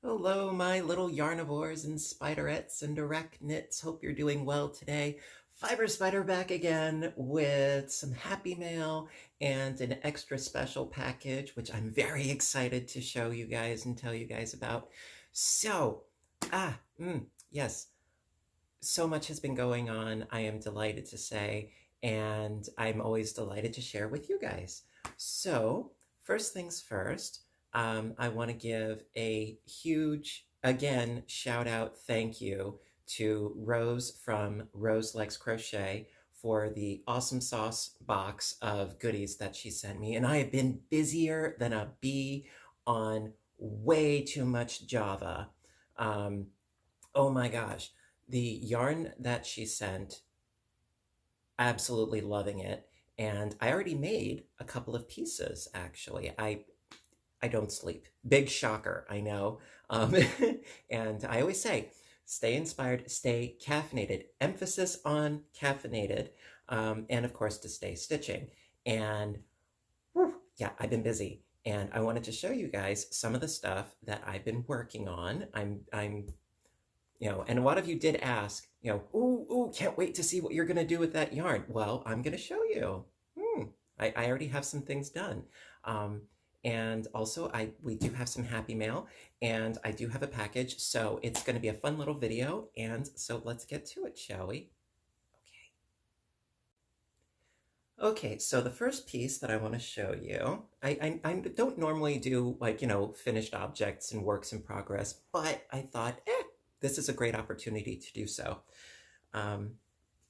Hello, my little yarnivores and spiderettes and direct knits. Hope you're doing well today. Fiber Spider back again with some happy mail and an extra special package, which I'm very excited to show you guys and tell you guys about. So, yes, so much has been going on, I am delighted to say, and I'm always delighted to share with you guys. So, first things first, I want to give a huge, again, shout out thank you to Rose from Roselikescrochet for the awesome sauce box of goodies that she sent me. And I have been busier than a bee on way too much Java. Um, oh my gosh, the yarn that she sent, absolutely loving it. And I already made a couple of pieces actually. I don't sleep. Big shocker, I know. And I always say, stay inspired, stay caffeinated. Emphasis on caffeinated, and of course to stay stitching. And whew, yeah, I've been busy, and I wanted to show you guys some of the stuff that I've been working on. I'm and a lot of you did ask, ooh, can't wait to see what you're gonna do with that yarn. Well, I'm gonna show you. I already have some things done. Um, and also we do have some happy mail and I do have a package, so it's gonna be a fun little video. And so let's get to it, shall we? Okay, so the first piece that I want to show you, I don't normally do like, finished objects and works in progress, but I thought, this is a great opportunity to do so.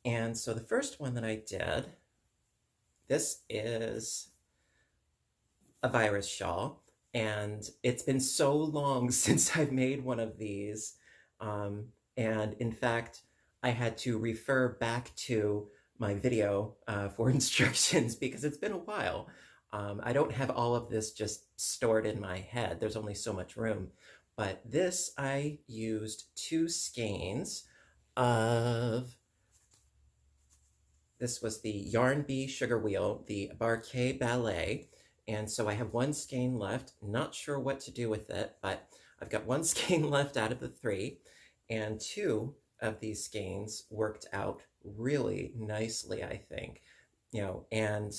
And so the first one that I did, this is a virus shawl, and it's been so long since I've made one of these. And in fact, I had to refer back to my video for instructions because it's been a while. I don't have all of this just stored in my head. There's only so much room. But this, I used 2 skeins of, this was the Yarn Bee Sugar Wheel, the Barquet Ballet. And so I have 1 skein left. Not sure what to do with it, but I've got 1 skein left out of the 3. And 2 of these skeins worked out really nicely, I think. And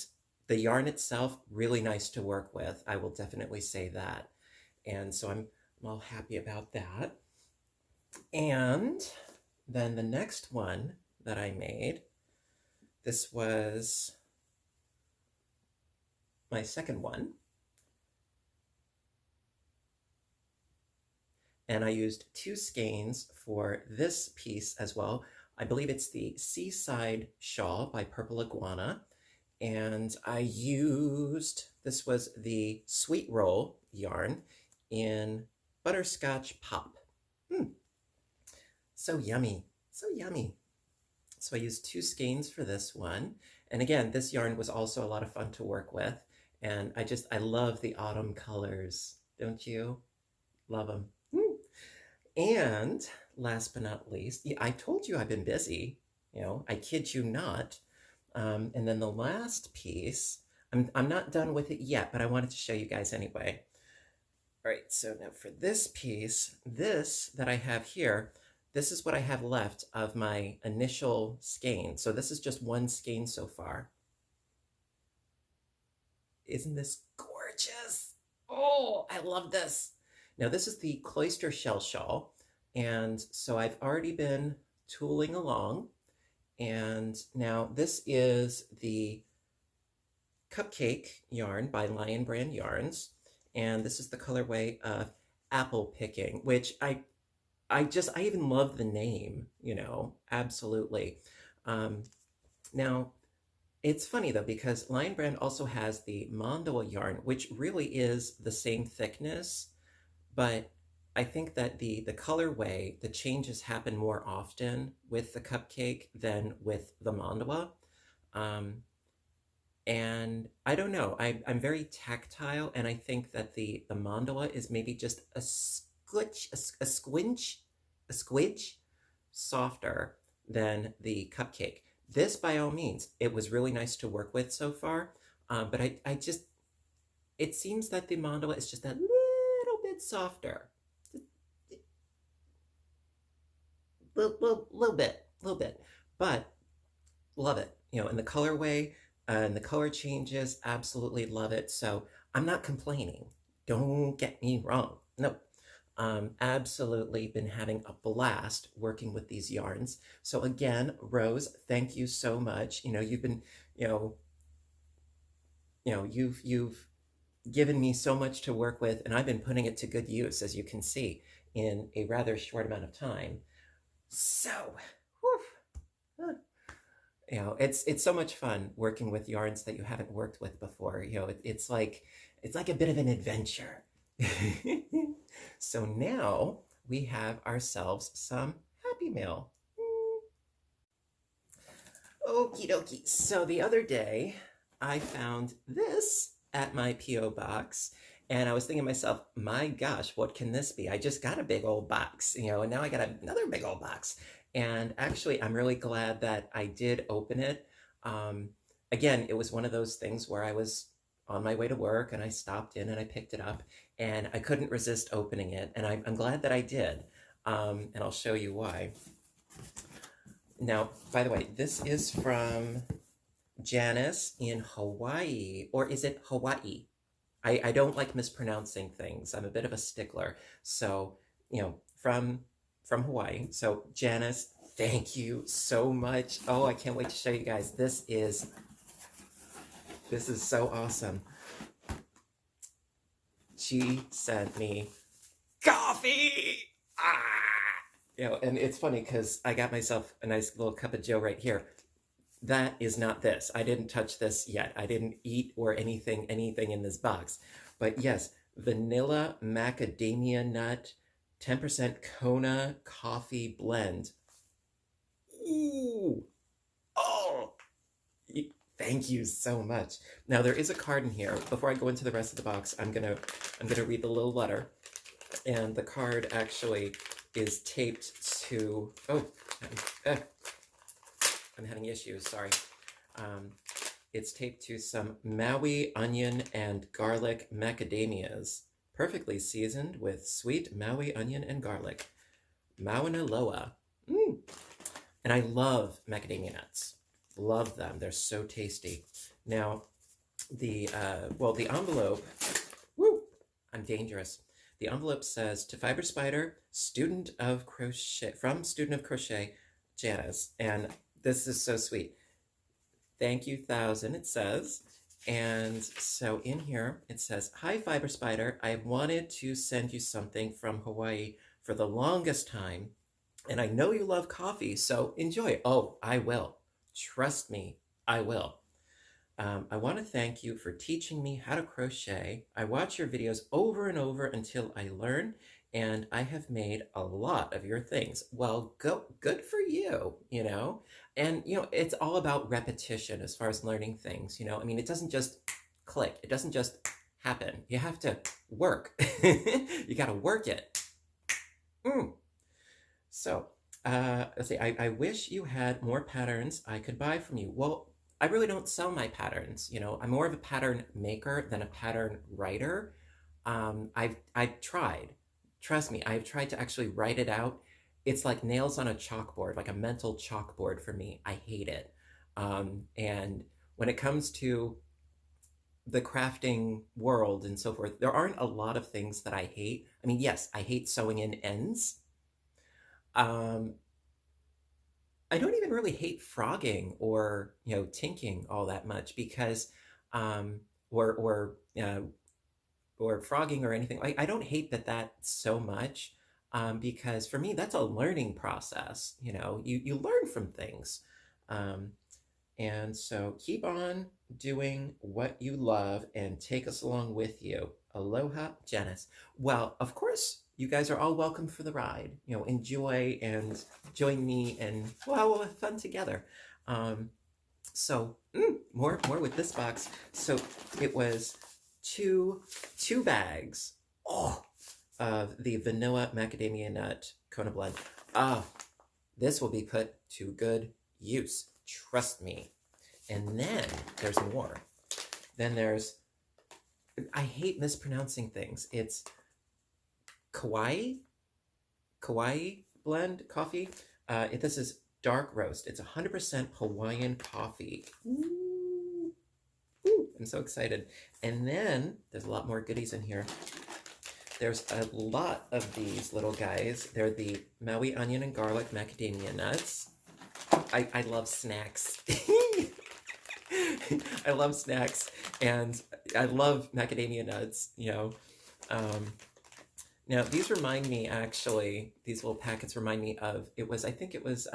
the yarn itself, really nice to work with. I will definitely say that. And so I'm all happy about that. And then the next one that I made, this was my second one. And I used 2 skeins for this piece as well. I believe it's the Seaside Shawl by Purple Iguana. And I used, this was the Sweet Roll yarn in Butterscotch Pop. So yummy, so yummy. So I used 2 skeins for this one. And again, this yarn was also a lot of fun to work with. And I love the autumn colors, don't you? Love them. And last but not least, I told you I've been busy, I kid you not. And then the last piece, I'm not done with it yet, but I wanted to show you guys anyway. All right, so now for this piece, this that I have here, this is what I have left of my initial skein. So this is just 1 skein so far. Isn't this gorgeous? Oh, I love this. Now this is the Cloister Shell Shawl, and so I've already been tooling along, and now this is the Cupcake Yarn by Lion Brand Yarns, and this is the colorway of Apple Picking, which I even love the name, absolutely. Now, it's funny though, because Lion Brand also has the Mandala yarn, which really is the same thickness, but I think that the colorway, the changes happen more often with the Cupcake than with the Mandala. And I don't know, I'm very tactile, and I think that the Mandala is maybe just a squidge softer than the Cupcake. This, by all means, it was really nice to work with so far, but it seems that the Mandala is just a little bit softer. little bit, but love it. You know, and the colorway and the color changes, absolutely love it. So I'm not complaining. Don't get me wrong. No, absolutely been having a blast working with these yarns. So again, Rose, thank you so much. You know, you've been, you know, you've given me so much to work with, and I've been putting it to good use, as you can see, in a rather short amount of time. So, whew, you know, it's so much fun working with yarns that you haven't worked with before. You know, it's like a bit of an adventure. So now we have ourselves some happy mail. Okie dokie. So the other day I found this at my P.O. box, and I was thinking to myself, my gosh, what can this be? I just got a big old box, you know, and now I got another big old box. And actually, I'm really glad that I did open it. Again, it was one of those things where I was on my way to work and I stopped in and I picked it up and I couldn't resist opening it. And I'm glad that I did. And I'll show you why. Now, by the way, this is from Janice in Hawaii, or is it Hawaii? I don't like mispronouncing things. I'm a bit of a stickler. So, you know, from Hawaii. So Janice, thank you so much. Oh, I can't wait to show you guys. This is so awesome. She sent me coffee. You know, and it's funny because I got myself a nice little cup of joe right here. That is not this. I didn't touch this yet. I didn't eat or anything in this box. But yes, vanilla macadamia nut, 10% Kona coffee blend. Ooh. Oh. Thank you so much. Now there is a card in here. Before I go into the rest of the box, I'm gonna read the little letter. And the card actually is taped to, I'm having issues, sorry. It's taped to some Maui onion and garlic macadamias, perfectly seasoned with sweet Maui onion and garlic. Mauna Loa. And I love macadamia nuts. Love them. They're so tasty. Now, the envelope, I'm dangerous. The envelope says, to Fiber Spider, student of crochet, from student of crochet, Janice. And this is so sweet. Thank you, 1,000, it says. And so in here, it says, hi, Fiber Spider. I wanted to send you something from Hawaii for the longest time. And I know you love coffee, so enjoy. Oh, I will. Trust me, I will. I want to thank you for teaching me how to crochet. I watch your videos over and over until I learn, and I have made a lot of your things. Well, good for you, you know? And, you know, it's all about repetition as far as learning things, you know? I mean, it doesn't just click. It doesn't just happen. You have to work. You got to work it. So, let's see. I wish you had more patterns I could buy from you. Well, I really don't sell my patterns. You know, I'm more of a pattern maker than a pattern writer. I've tried. Trust me, I've tried to actually write it out. It's like nails on a chalkboard, like a mental chalkboard for me. I hate it. And when it comes to the crafting world and so forth, there aren't a lot of things that I hate. I mean, yes, I hate sewing in ends. I don't even really hate frogging or, you know, tinking all that much because, or frogging or anything. I don't hate that so much, because for me, that's a learning process. You know, you learn from things. And so keep on doing what you love and take us along with you. Aloha, Janice. Well, of course, you guys are all welcome for the ride. You know, enjoy and join me and we'll have fun together. So more with this box. So it was two bags of the vanilla macadamia nut Kona blend. This will be put to good use. Trust me. And then there's more. Then there's, I hate mispronouncing things. It's Kauai blend coffee. This is dark roast. It's 100% Hawaiian coffee. Ooh, ooh, I'm so excited. And then there's a lot more goodies in here. There's a lot of these little guys. They're the Maui onion and garlic macadamia nuts. I love snacks. I love snacks, and I love macadamia nuts, you know. Now, these remind me, actually, these little packets remind me of, I think it was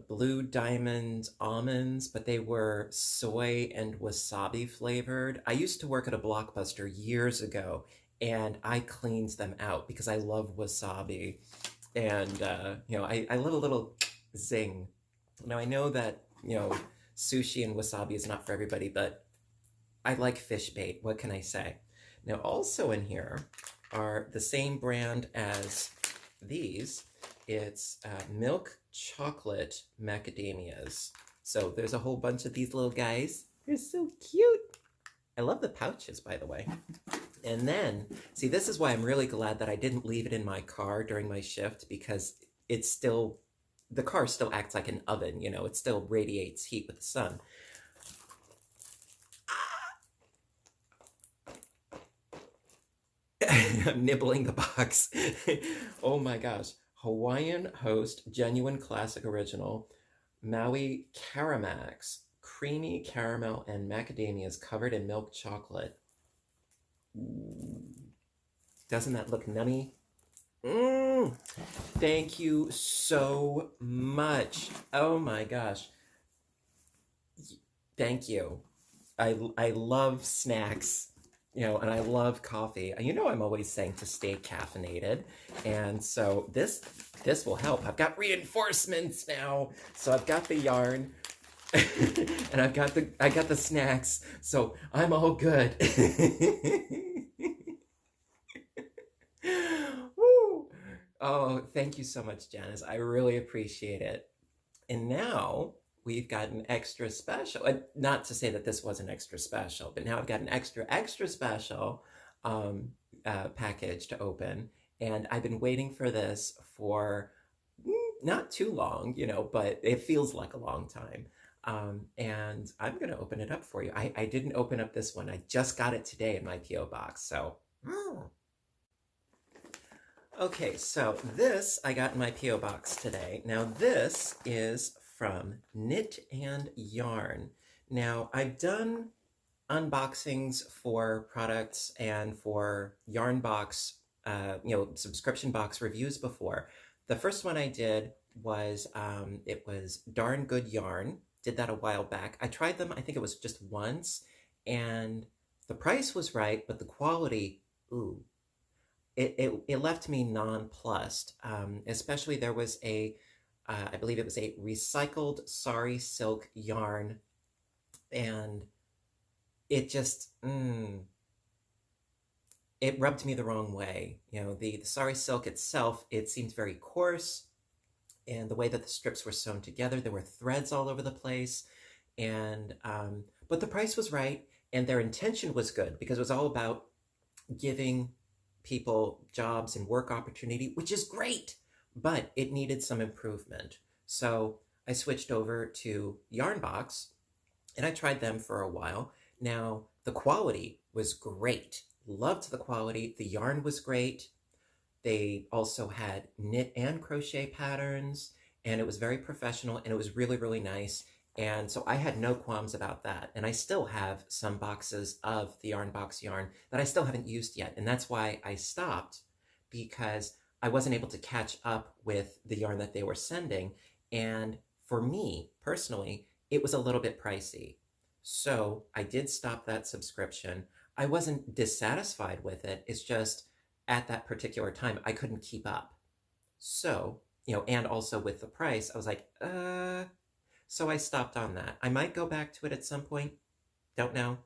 Blue Diamond almonds, but they were soy and wasabi flavored. I used to work at a Blockbuster years ago, and I cleaned them out because I love wasabi. And, you know, I love a little zing. Now, I know that, you know, sushi and wasabi is not for everybody, but I like fish bait. What can I say? Now, also in here are the same brand as these. It's milk chocolate macadamias. So there's a whole bunch of these little guys. They're so cute. I love the pouches, by the way. And then, see, this is why I'm really glad that I didn't leave it in my car during my shift, because it's still, the car still acts like an oven, you know, it still radiates heat with the sun. I'm nibbling the box. Oh my gosh. Hawaiian Host Genuine Classic Original Maui Caramax. Creamy caramel and macadamias covered in milk chocolate. Ooh. Doesn't that look nummy? Thank you so much. Oh my gosh. Thank you. I love snacks, you know, and I love coffee. You know, I'm always saying to stay caffeinated. And so this will help. I've got reinforcements now. So I've got the yarn and I got the snacks. So I'm all good. Woo. Oh, thank you so much, Janice. I really appreciate it. And now we've got an extra special, not to say that this wasn't extra special, but now I've got an extra special package to open. And I've been waiting for this for not too long, you know, but it feels like a long time. And I'm going to open it up for you. I didn't open up this one. I just got it today in my P.O. box. So, okay, so this I got in my P.O. box today. Now this is from Knit and Yarn. Now I've done unboxings for products and for yarn box, you know, subscription box reviews before. The first one I did was, it was Darn Good Yarn. Did that a while back. I tried them, I think it was just once, and the price was right, but the quality, ooh. It left me nonplussed, especially there was I believe it was a recycled sari silk yarn, and it just, it rubbed me the wrong way. You know, the sari silk itself, it seemed very coarse, and the way that the strips were sewn together, there were threads all over the place, and, but the price was right, and their intention was good, because it was all about giving people jobs and work opportunity, which is great, but it needed some improvement. So I switched over to Yarnbox, and I tried them for a while. Now, the quality was great. Loved the quality. The yarn was great. They also had knit and crochet patterns, and it was very professional, and it was really, really nice. And so I had no qualms about that. And I still have some boxes of the Yarnbox yarn that I still haven't used yet. And that's why I stopped, because I wasn't able to catch up with the yarn that they were sending. And for me, personally, it was a little bit pricey. So I did stop that subscription. I wasn't dissatisfied with it. It's just at that particular time, I couldn't keep up. So, you know, and also with the price, I was like, so I stopped on that. I might go back to it at some point. Don't know.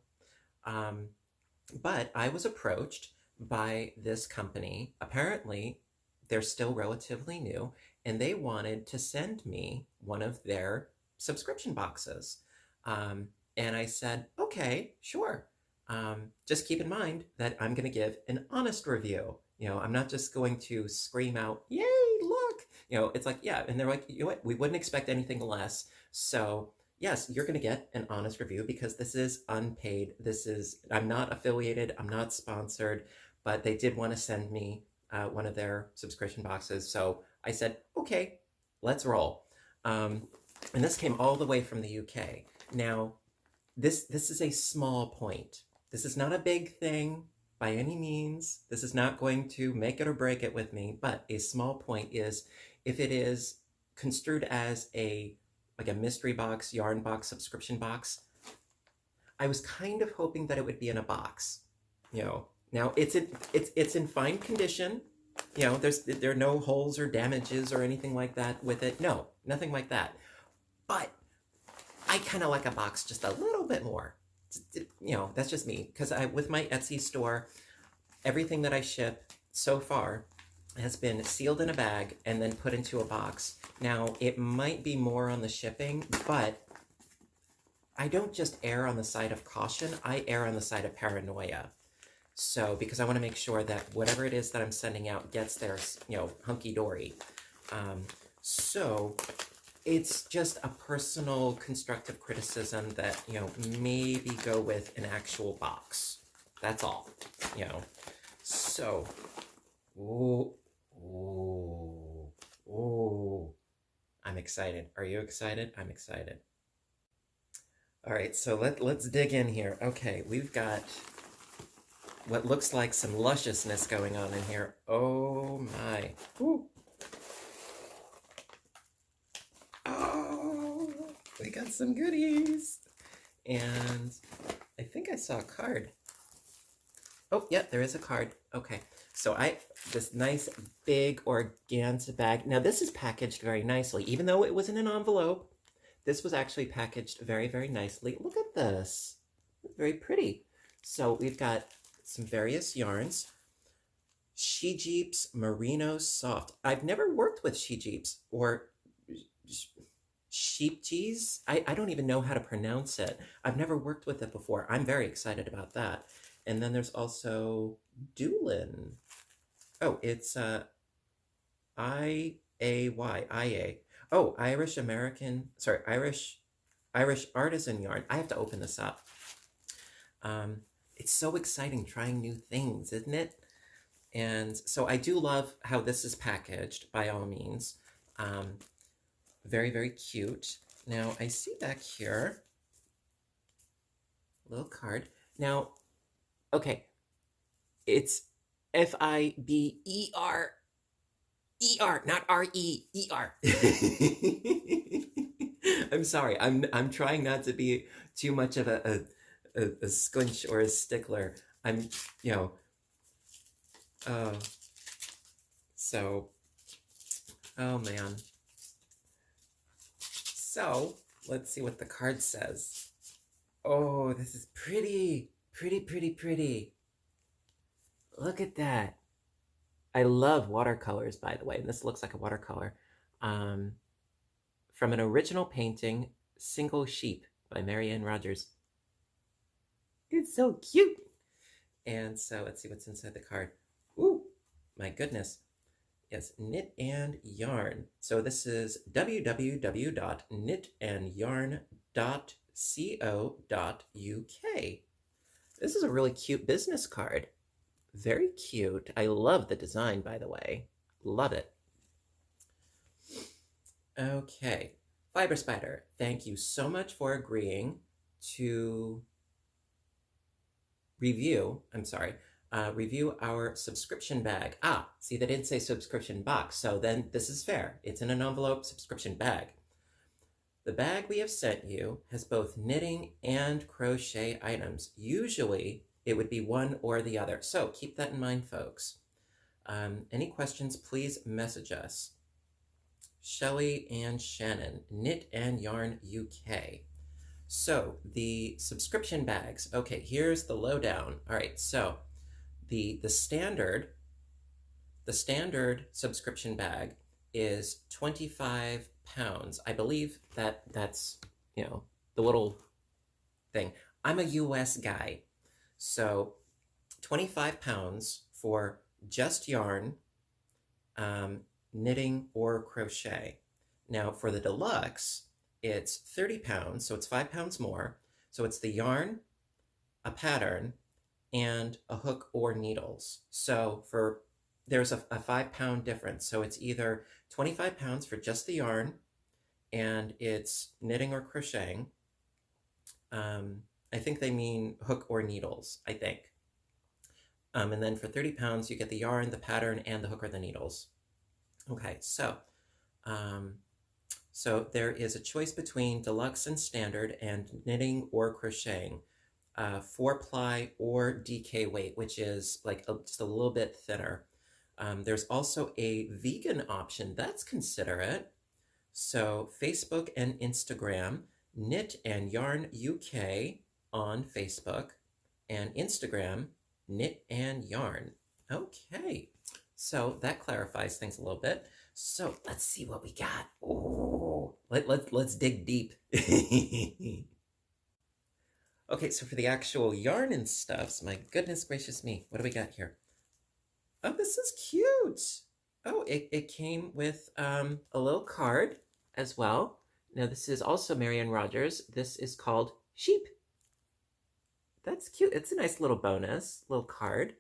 But I was approached by this company. Apparently, they're still relatively new, and they wanted to send me one of their subscription boxes. And I said, okay, sure. Just keep in mind that I'm going to give an honest review. You know, I'm not just going to scream out, yay, look, You know, it's like, yeah. And they're like, you know what? We wouldn't expect anything less. So yes, you're going to get an honest review because this is unpaid. I'm not affiliated. I'm not sponsored, but they did want to send me one of their subscription boxes. So I said, okay, let's roll. And this came all the way from the UK. Now, this is a small point. This is not a big thing by any means. This is not going to make it or break it with me, but a small point is if it is construed as like a mystery box, yarn box, subscription box, I was kind of hoping that it would be in a box. You know, now it's in fine condition. You know, there are no holes or damages or anything like that with it. No, nothing like that. But I kind of like a box just a little bit more. You know, that's just me. Because with my Etsy store, everything that I ship so far has been sealed in a bag and then put into a box. Now, it might be more on the shipping, but I don't just err on the side of caution. I err on the side of paranoia. So, because I want to make sure that whatever it is that I'm sending out gets there, you know, hunky-dory. So it's just a personal constructive criticism that, you know, maybe go with an actual box. That's all, you know. So, ooh, I'm excited. Are you excited? I'm excited. All right, so let's dig in here. Okay, we've got what looks like some lusciousness going on in here. Oh my. Ooh. Oh, we got some goodies. And I think I saw a card. Oh, yeah, there is a card. Okay, so this nice big organza bag. Now this is packaged very nicely. Even though it was in an envelope, this was actually packaged very, very nicely. Look at this. Very pretty. So we've got some various yarns. She Jeeps Merino Soft. I've never worked with She Jeeps or Sheep G's. I don't even know how to pronounce it. I've never worked with it before. I'm very excited about that. And then there's also Doolin. Oh, it's IA. Oh, Irish Artisan yarn. I have to open this up. It's so exciting trying new things, isn't it? And so I do love how this is packaged, by all means. Very, very cute. Now, I see back here, a little card. Now, okay, it's Fiber, not Reer. I'm sorry. I'm trying not to be too much of a squinch or a stickler. I'm, you know, so, oh man. So, let's see what the card says. Oh, this is pretty, pretty, pretty, pretty. Look at that. I love watercolors, by the way, and this looks like a watercolor. From an original painting, Single Sheep by Marianne Rogers. It's so cute. And so let's see what's inside the card. Ooh, my goodness. Yes, Knit and Yarn. So this is www.knitandyarn.co.uk. This is a really cute business card. Very cute. I love the design, by the way. Love it. Okay. Fiber Spider, thank you so much for agreeing to review our subscription bag. Ah, see, they didn't say subscription box, so then this is fair. It's in an envelope subscription bag. The bag we have sent you has both knitting and crochet items. Usually, it would be one or the other. So keep that in mind, folks. Any questions, please message us. Shelley and Shannon, Knit and Yarn UK. So the subscription bags. Okay, here's the lowdown. All right, so the standard subscription bag is £25. I believe that's, you know, the little thing. I'm a US guy, so £25 for just yarn, knitting, or crochet. Now for the deluxe, it's 30 pounds, so it's 5 pounds more. So it's the yarn, a pattern, and a hook or needles. So there's a 5 pound difference. So it's either 25 pounds for just the yarn and it's knitting or crocheting. I think they mean hook or needles, I think. And then for 30 pounds, you get the yarn, the pattern, and the hook or the needles. Okay, so there is a choice between deluxe and standard and knitting or crocheting. 4-ply or DK weight, which is like just a little bit thinner. There's also a vegan option. That's considerate. So Facebook and Instagram, Knit and Yarn UK on Facebook, and Instagram, Knit and Yarn. Okay, so that clarifies things a little bit. So let's see what we got. Oh, let's dig deep. Okay, so for the actual yarn and stuffs, my goodness gracious me, what do we got here? Oh, this is cute. Oh, it came with a little card as well. Now this is also Marianne Rogers. This is called Sheep. That's cute. It's a nice little bonus, little card.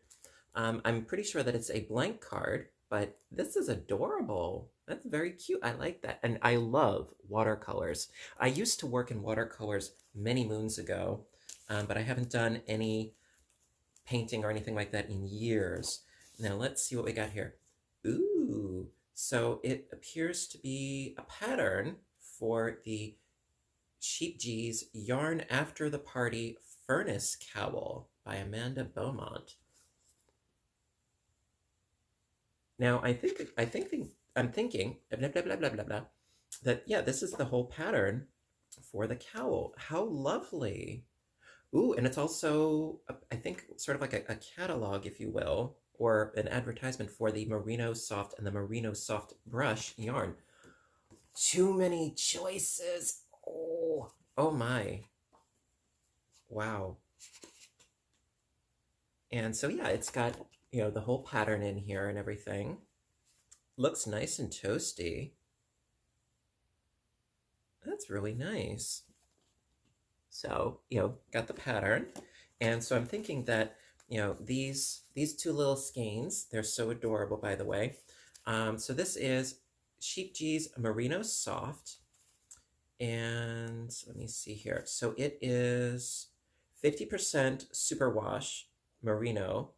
I'm pretty sure that it's a blank card, but this is adorable. That's very cute. I like that. And I love watercolors. I used to work in watercolors many moons ago, but I haven't done any painting or anything like that in years. Now let's see what we got here. Ooh, so it appears to be a pattern for the Sheep G's Yarn After the Party Furnace Cowl by Amanda Beaumont. Now I'm thinking blah, blah, blah, blah, blah, blah, that, yeah, this is the whole pattern for the cowl. How lovely. Ooh, and it's also, I think, sort of like a catalog, if you will, or an advertisement for the Merino Soft and the Merino Soft Brush yarn. Too many choices. Oh my. Wow. And so, yeah, it's got, the whole pattern in here and everything. Looks nice and toasty. That's really nice. So, got the pattern. And so I'm thinking that, these two little skeins, they're so adorable, by the way. So this is Sheep G's Merino Soft. And let me see here. So it is 50% superwash merino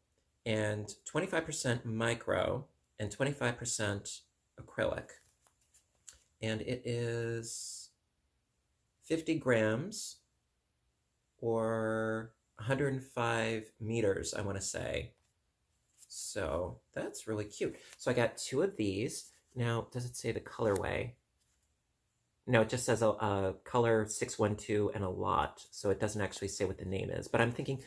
and 25% micro and 25% acrylic. And it is 50 grams or 105 meters, I want to say. So that's really cute. So I got 2 of these. Now, does it say the colorway? No, it just says a color 612 and a lot. So it doesn't actually say what the name is. But I'm thinking,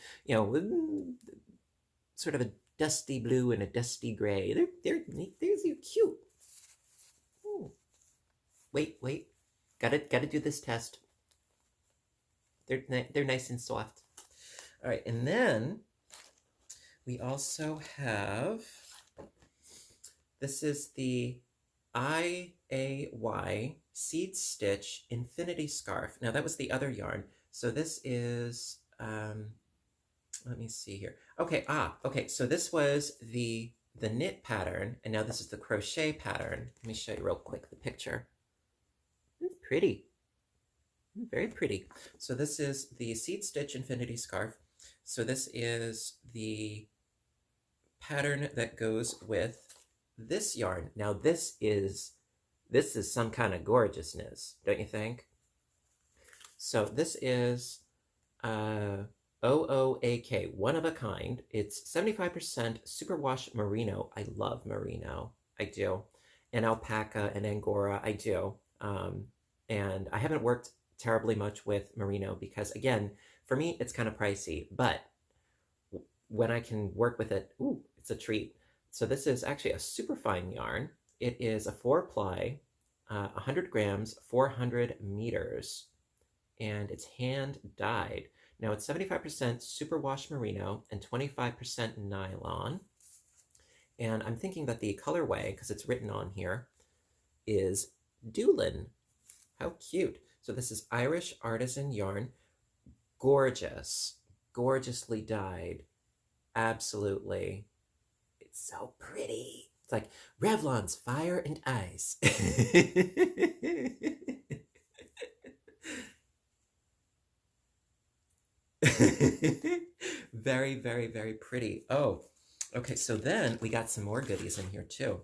sort of a dusty blue and a dusty gray. They're cute. Ooh. Wait. Gotta do this test. They're nice and soft. All right, and then we also have, this is the IAY Seed Stitch Infinity Scarf. Now that was the other yarn. So this is, let me see here. Okay, so this was the knit pattern, and now this is the crochet pattern. Let me show you real quick the picture. It's pretty. Very pretty. So this is the Seed Stitch Infinity Scarf. So this is the pattern that goes with this yarn. Now this is some kind of gorgeousness, don't you think? So this is OOAK, one of a kind. It's 75% superwash merino. I love merino. I do. And alpaca and angora. I do. And I haven't worked terribly much with merino because, again, for me, it's kind of pricey. But when I can work with it, ooh, it's a treat. So this is actually a super fine yarn. It is a 4-ply, 100 grams, 400 meters, and it's hand dyed. Now it's 75% superwash merino and 25% nylon. And I'm thinking that the colorway, because it's written on here, is Doolin. How cute. So this is Irish Artisan yarn. Gorgeous. Gorgeously dyed. Absolutely. It's so pretty. It's like Revlon's Fire and Ice. Very, very, very pretty. Oh, okay. So then we got some more goodies in here too.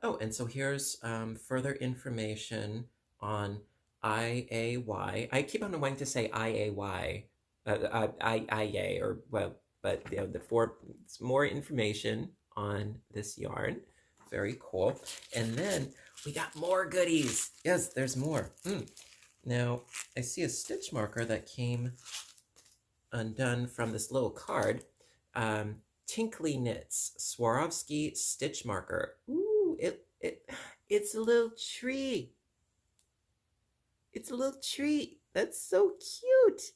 Oh, and so here's further information on IAY. I keep on wanting to say IAY, IA, or well, but you know, it's more information on this yarn. Very cool. And then we got more goodies. Yes, there's more. Now, I see a stitch marker that came undone from this little card. Tinkly Knits Swarovski stitch marker. Ooh, it's a little tree. It's a little tree. That's so cute.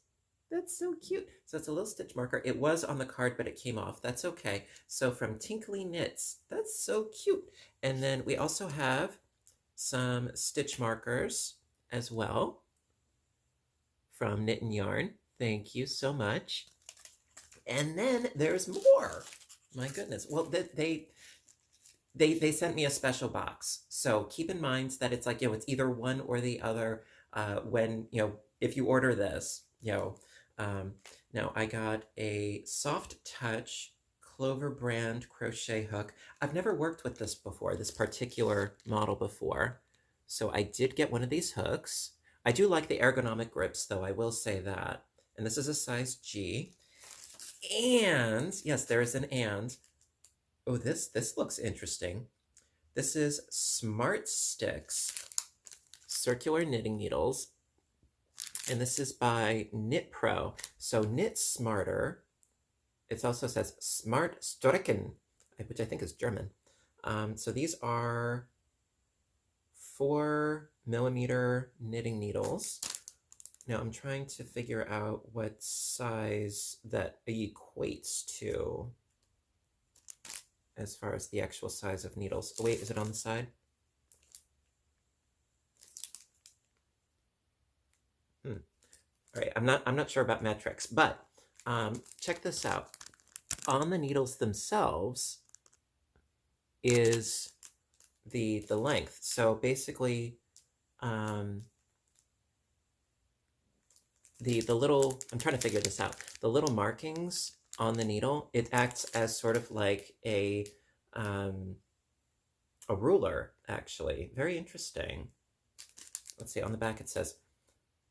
That's so cute. So it's a little stitch marker. It was on the card, but it came off. That's okay. So from Tinkly Knits. That's so cute. And then we also have some stitch markers as well from Knit and Yarn. Thank you so much. And then there's more. My goodness. Well, they sent me a special box. So keep in mind that it's like, you know, it's either one or the other when, you know, if you order this, you know. Now I got a Soft Touch Clover brand crochet hook. I've never worked with this before, this particular model before. So I did get one of these hooks. I do like the ergonomic grips though, I will say that. And this is a size G. And, yes, there is an and. Oh, this looks interesting. This is Smart Sticks circular knitting needles. And this is by Knit Pro. So Knit Smarter. It also says Smart Stricken, which I think is German. So these are 4mm knitting needles. Now I'm trying to figure out what size that equates to as far as the actual size of needles. Oh wait, is it on the side? All right, I'm not sure about metrics, but check this out. On the needles themselves is the length. So basically, the little, I'm trying to figure this out. The little markings on the needle, it acts as sort of like a ruler, actually. Very interesting. Let's see, on the back it says,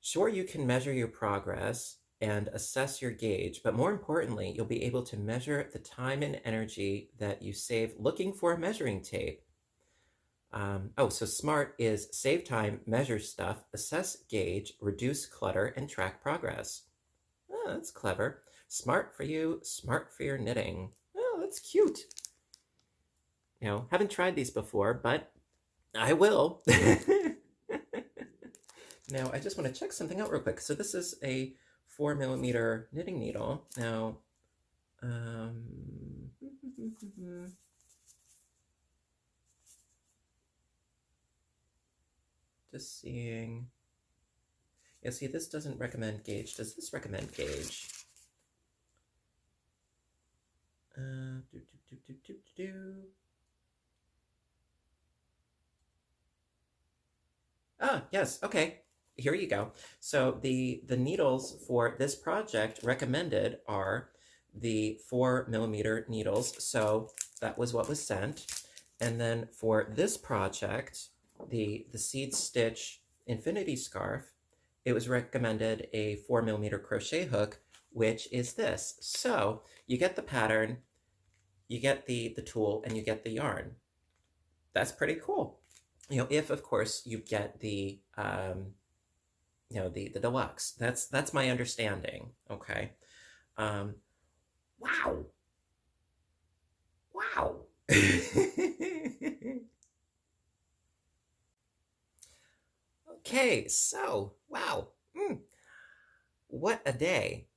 sure, you can measure your progress and assess your gauge, but more importantly, you'll be able to measure the time and energy that you save looking for a measuring tape. Oh, so SMART is save time, measure stuff, assess gauge, reduce clutter, and track progress. Oh, that's clever. Smart for you, smart for your knitting. Oh, that's cute. You know, haven't tried these before, but I will. Now, I just want to check something out real quick. So this is a 4mm knitting needle. Now, just seeing. Yeah, see, this doesn't recommend gauge. Does this recommend gauge? Ah, yes, okay. Here you go. So the needles for this project recommended are the 4mm needles. So that was what was sent. And then for this project, the Seed Stitch Infinity Scarf, it was recommended a 4mm crochet hook, which is this. So you get the pattern, you get the tool, and you get the yarn. That's pretty cool. You know, if of course you get the you know, the deluxe. That's my understanding. Okay. Wow. Wow. Okay, so wow. What a day.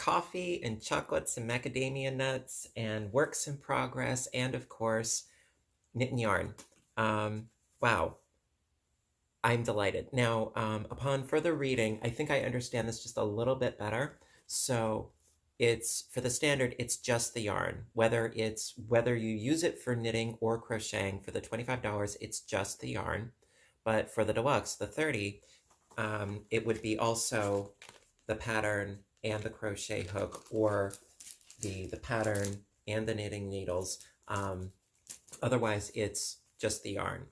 coffee and chocolates and macadamia nuts and works in progress, and of course, knit and yarn. Wow, I'm delighted. Now, upon further reading, I think I understand this just a little bit better. So it's, for the standard, it's just the yarn. Whether you use it for knitting or crocheting, for the $25, it's just the yarn. But for the deluxe, the 30, it would be also the pattern and the crochet hook, or the pattern and the knitting needles. Otherwise, it's just the yarn.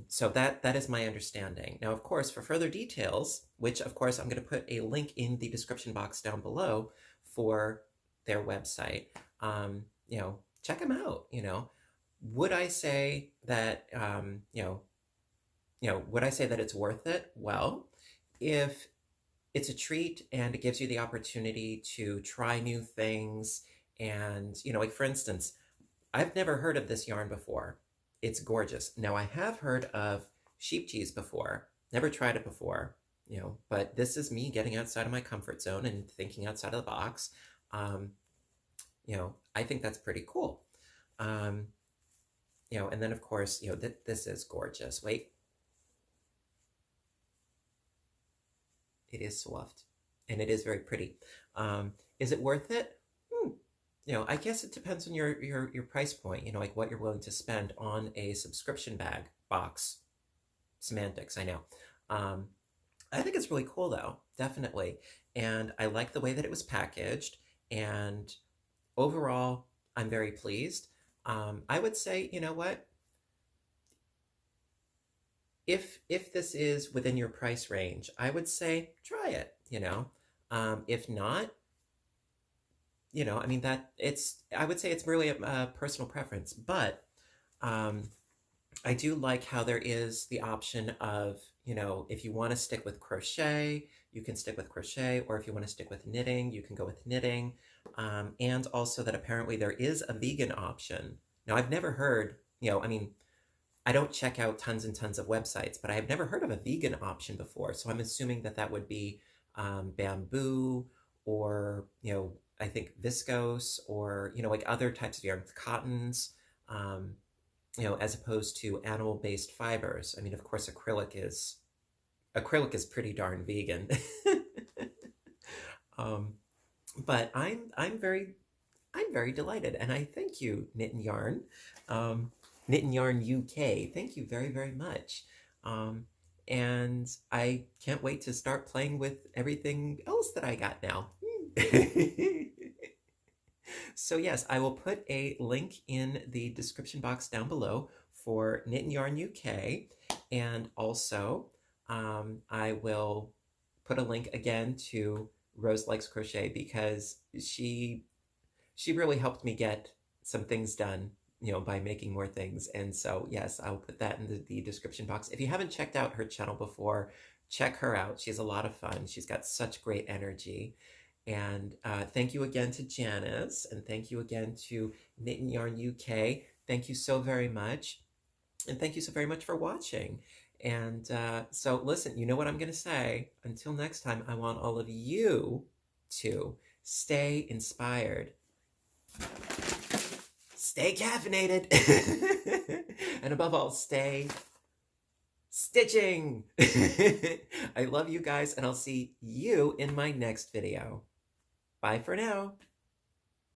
So that is my understanding. Now, of course, for further details, which of course I'm going to put a link in the description box down below for their website, check them out. Would I say that, would I say that it's worth it? Well, if it's a treat and it gives you the opportunity to try new things, and, like for instance, I've never heard of this yarn before. It's gorgeous. Now, I have heard of sheep cheese before, never tried it before, but this is me getting outside of my comfort zone and thinking outside of the box. I think that's pretty cool. And then of course, this is gorgeous. Wait. It is soft and it is very pretty. Is it worth it? I guess it depends on your price point, like what you're willing to spend on a subscription bag box. Semantics, I know. I think it's really cool though, definitely. And I like the way that it was packaged, and overall, I'm very pleased. I would say, you know what? If this is within your price range, I would say try it, if not, I would say it's really a personal preference, but I do like how there is the option of, if you want to stick with crochet, you can stick with crochet, or if you want to stick with knitting, you can go with knitting, and also that apparently there is a vegan option. Now, I've never heard, I don't check out tons and tons of websites, but I have never heard of a vegan option before, so I'm assuming that would be bamboo, or, I think viscose, or, like other types of yarns, cottons, as opposed to animal-based fibers. Of course, acrylic is pretty darn vegan. But I'm very delighted, and I thank you, Knit and Yarn, Knit and Yarn UK. Thank you very, very much. And I can't wait to start playing with everything else that I got now. So yes, I will put a link in the description box down below for Knit and Yarn UK, and also I will put a link again to Roselikescrochet, because she really helped me get some things done, by making more things. And so yes, I'll put that in the description box. If you haven't checked out her channel before, check her out. She has a lot of fun. She's got such great energy. And thank you again to Janice, and thank you again to Knit and Yarn UK. Thank you so very much. And thank you so very much for watching. And so listen, you know what I'm going to say. Until next time, I want all of you to stay inspired, stay caffeinated, and above all, stay stitching. I love you guys, and I'll see you in my next video. Bye for now.